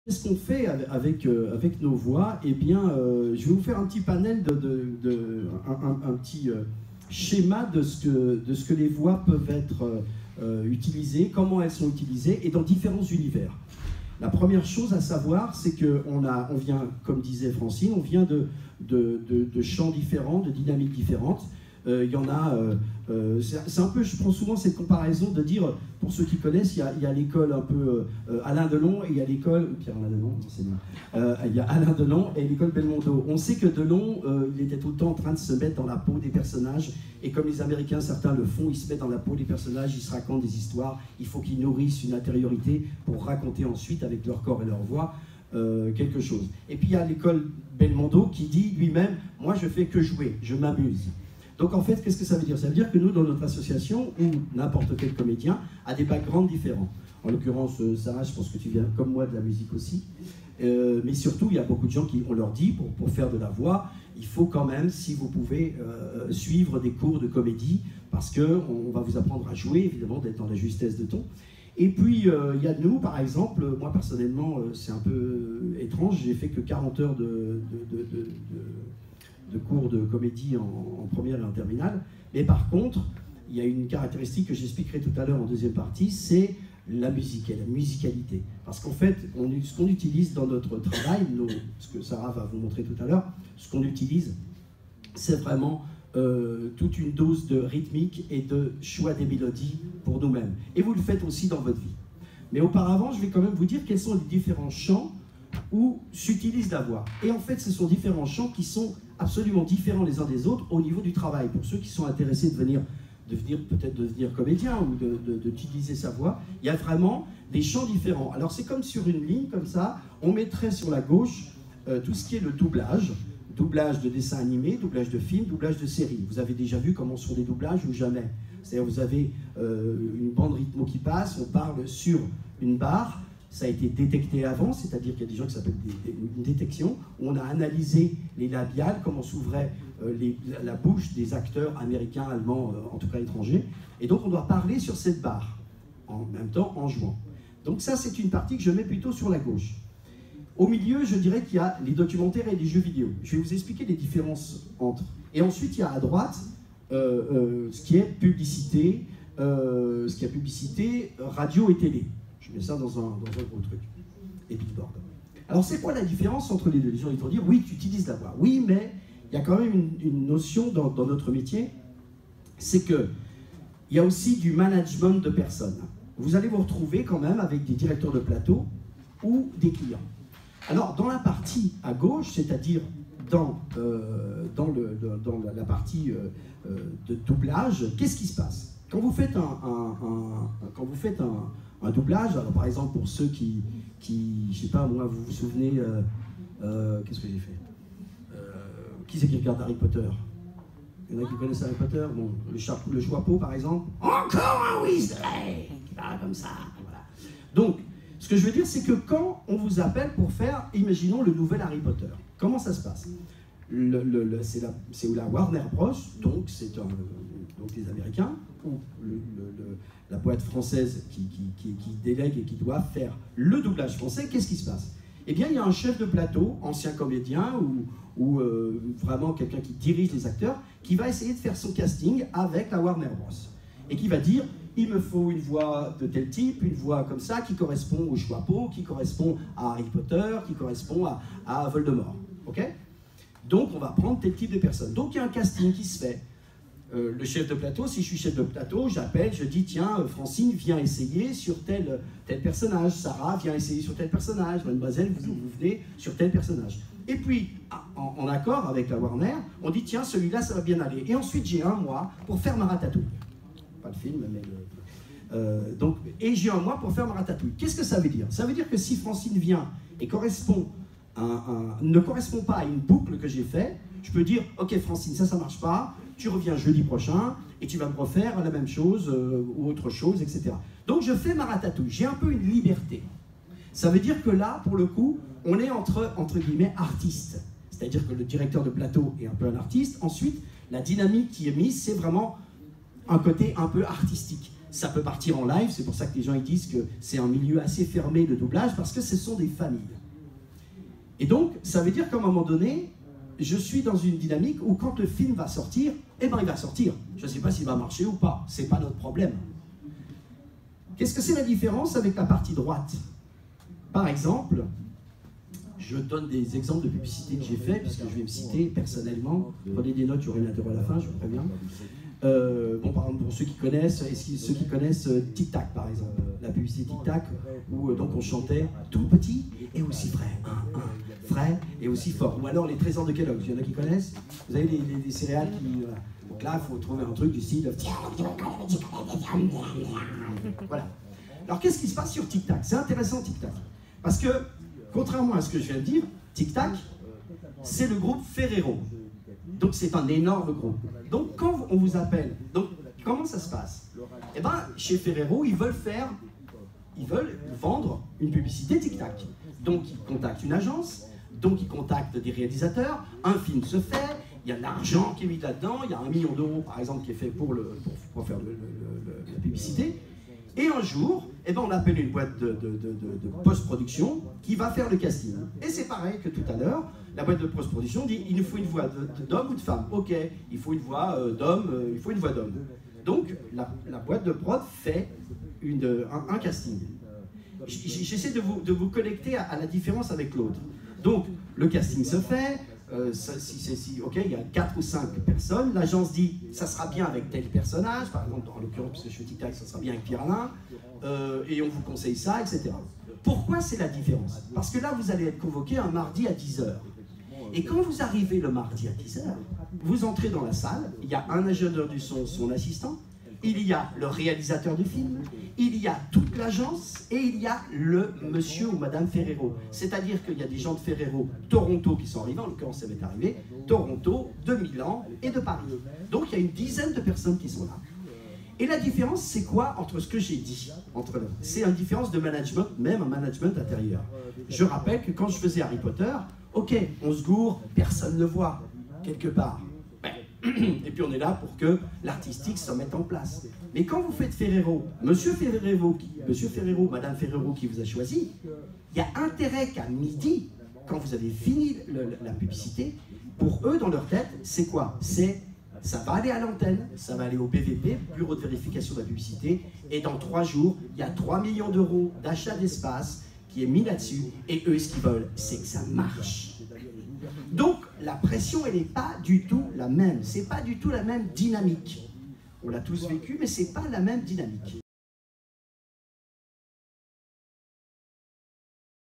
Qu'est-ce qu'on fait avec nos voix? Eh bien, je vais vous faire un petit panel, un petit schéma de ce que les voix peuvent être utilisées, comment elles sont utilisées, et dans différents univers. La première chose à savoir, c'est qu'on vient, comme disait Francine, on vient de champs différents, de dynamiques différentes. Il y en a, c'est un peu, je prends souvent cette comparaison de dire, pour ceux qui connaissent, il y a l'école un peu Alain Delon et il y a l'école, Pierre-Alain Delon, c'est bien, il y a Alain Delon et l'école Belmondo. On sait que Delon, il était tout le temps en train de se mettre dans la peau des personnages, et comme les Américains, certains le font, ils se mettent dans la peau des personnages, ils se racontent des histoires, il faut qu'ils nourrissent une intériorité pour raconter ensuite, avec leur corps et leur voix, quelque chose. Et puis il y a l'école Belmondo qui dit lui-même, moi je fais que jouer, je m'amuse. Donc en fait, qu'est-ce que ça veut dire? Ça veut dire que nous, dans notre association, ou n'importe quel comédien, a des backgrounds différents. En l'occurrence, Sarah, je pense que tu viens comme moi de la musique aussi. Mais surtout, il y a beaucoup de gens qui, on leur dit, pour faire de la voix, il faut quand même, si vous pouvez, suivre des cours de comédie, parce qu'on va vous apprendre à jouer, évidemment, d'être dans la justesse de ton. Et puis, il y a nous, par exemple, moi personnellement, c'est un peu étrange, j'ai fait que 40 heures de cours de comédie en première et en terminale. Mais par contre, il y a une caractéristique que j'expliquerai tout à l'heure en deuxième partie, c'est la musique et la musicalité. Parce qu'en fait, ce qu'on utilise dans notre travail, ce que Sarah va vous montrer tout à l'heure, ce qu'on utilise, c'est vraiment toute une dose de rythmique et de choix des mélodies pour nous-mêmes. Et vous le faites aussi dans votre vie. Mais auparavant, je vais quand même vous dire quels sont les différents chants où s'utilise la voix. Et en fait, ce sont différents chants qui sont absolument différents les uns des autres au niveau du travail. Pour ceux qui sont intéressés peut-être devenir comédien ou d'utiliser sa voix, il y a vraiment des chants différents. Alors c'est comme sur une ligne, comme ça, on mettrait sur la gauche tout ce qui est le doublage de dessins animés, doublage de films, doublage de séries. Vous avez déjà vu comment sont les doublages ou jamais? C'est-à-dire vous avez une bande rythmo qui passe, on parle sur une barre, ça a été détecté avant, c'est-à-dire qu'il y a des gens qui s'appellent une détection, où on a analysé les labiales, comment s'ouvrait la bouche des acteurs américains, allemands, en tout cas étrangers, et donc on doit parler sur cette barre, en même temps en jouant. Donc ça, c'est une partie que je mets plutôt sur la gauche. Au milieu, je dirais qu'il y a les documentaires et les jeux vidéo. Je vais vous expliquer les différences entre. Et ensuite, il y a à droite ce qui est publicité, radio et télé. Je mets ça dans un gros truc. Et billboard. Alors, c'est quoi la différence entre les deux? Les gens ils vont dire, oui, tu utilises la voix. Oui, mais il y a quand même une notion dans notre métier, c'est qu'il y a aussi du management de personnes. Vous allez vous retrouver quand même avec des directeurs de plateau ou des clients. Alors, dans la partie à gauche, c'est-à-dire dans la partie de doublage, qu'est-ce qui se passe? Quand vous faites un doublage, alors par exemple pour ceux qui je sais pas, moi, vous vous souvenez, qu'est-ce que j'ai fait? Qui c'est qui regarde Harry Potter? Il y en a qui connaissent Harry Potter? Bon, le Choixpeau par exemple. Encore un Weasley! Qui parle comme ça, voilà. Donc, ce que je veux dire, c'est que quand on vous appelle pour faire, imaginons, le nouvel Harry Potter, comment ça se passe? C'est la Warner Bros, donc c'est les Américains, ou la boîte française qui délègue et qui doit faire le doublage français. Qu'est-ce qui se passe? Eh bien, il y a un chef de plateau, ancien comédien, ou vraiment quelqu'un qui dirige les acteurs, qui va essayer de faire son casting avec la Warner Bros. Et qui va dire, il me faut une voix de tel type, une voix comme ça, qui correspond au Choixpeau, qui correspond à Harry Potter, qui correspond à Voldemort. Ok? Donc, on va prendre tel type de personne. Donc, il y a un casting qui se fait. Le chef de plateau, si je suis chef de plateau, j'appelle, je dis, tiens, Francine, viens essayer sur tel personnage. Sarah, viens essayer sur tel personnage. Mademoiselle, vous venez sur tel personnage. Et puis, en accord avec la Warner, on dit, tiens, celui-là, ça va bien aller. Et ensuite, j'ai un mois pour faire ma ratatouille. Pas le film, mais et j'ai un mois pour faire ma ratatouille. Qu'est-ce que ça veut dire? Ça veut dire que si Francine vient et ne correspond pas à une boucle que j'ai faite, je peux dire, ok Francine, ça marche pas, tu reviens jeudi prochain et tu vas me refaire la même chose ou autre chose, etc. Donc je fais ma ratatouille, j'ai un peu une liberté. Ça veut dire que là, pour le coup, on est entre guillemets artistes. C'est-à-dire que le directeur de plateau est un peu un artiste. Ensuite, la dynamique qui est mise, c'est vraiment un côté un peu artistique. Ça peut partir en live, c'est pour ça que les gens ils disent que c'est un milieu assez fermé de doublage, parce que ce sont des familles. Et donc, ça veut dire qu'à un moment donné, je suis dans une dynamique où quand le film va sortir, eh ben il va sortir. Je ne sais pas s'il va marcher ou pas, c'est pas notre problème. Qu'est-ce que c'est la différence avec la partie droite? Par exemple, je donne des exemples de publicités que j'ai fait, puisque je vais me citer personnellement. Prenez des notes, j'aurai une interro à la fin, je vous préviens. Bon, par exemple, pour ceux qui connaissent, ceux qui connaissent Tic Tac, par exemple, la publicité Tic Tac, où donc on chantait tout petit et aussi frais, frais et aussi fort. Ou alors les trésors de Kellogg's, il y en a qui connaissent. Vous avez les céréales qui... Donc là, il faut trouver un truc du style... Voilà. Alors qu'est-ce qui se passe sur Tic Tac? C'est intéressant Tic Tac, parce que, contrairement à ce que je viens de dire, Tic Tac, c'est le groupe Ferrero. Donc c'est un énorme groupe. Donc quand on vous appelle, donc comment ça se passe? Eh bien, chez Ferrero, ils veulent vendre une publicité Tic Tac. Donc ils contactent une agence, donc ils contactent des réalisateurs, un film se fait, il y a de l'argent qui est mis là-dedans, il y a 1 million d'euros par exemple qui est fait pour faire la publicité. Et un jour, eh ben, on appelle une boîte de post-production qui va faire le casting. Et c'est pareil que tout à l'heure, la boîte de post-production dit il nous faut une voix d'homme ou de femme. Ok, il faut une voix d'homme, il faut une voix d'homme. Donc la boîte de prod fait un casting. J'essaie de vous connecter à la différence avec l'autre. Donc le casting se fait. Ok, il y a 4 ou 5 personnes, l'agence dit ça sera bien avec tel personnage, par exemple en l'occurrence parce que je suis Tic Tac, ça sera bien avec Pierre Alain, et on vous conseille ça, etc. Pourquoi c'est la différence? Parce que là vous allez être convoqué un mardi à 10 h. Et quand vous arrivez le mardi à 10 h, vous entrez dans la salle, il y a un ingénieur du son, son assistant, il y a le réalisateur du film, il y a toute l'agence et il y a le monsieur ou madame Ferrero. C'est-à-dire qu'il y a des gens de Ferrero, Toronto qui sont arrivés, en l'occurrence ça m'est arrivé, Toronto, de Milan et de Paris. Donc il y a une dizaine de personnes qui sont là. Et la différence, c'est quoi entre ce que j'ai dit? C'est une différence de management, même un management intérieur. Je rappelle que quand je faisais Harry Potter, ok, on se gourre, personne ne le voit, quelque part. Et puis on est là pour que l'artistique se mette en place. Mais quand vous faites Ferrero, Monsieur Ferrero, Madame Ferrero qui vous a choisi, il y a intérêt qu'à midi, quand vous avez fini la publicité, pour eux dans leur tête, c'est quoi? Ça va aller à l'antenne, ça va aller au BVP, Bureau de vérification de la publicité, et dans 3 jours, il y a 3 millions d'euros d'achat d'espace qui est mis là-dessus, et eux, ce qu'ils veulent, c'est que ça marche. Donc, la pression, elle n'est pas du tout la même. C'est pas du tout la même dynamique. On l'a tous vécu, mais c'est pas la même dynamique.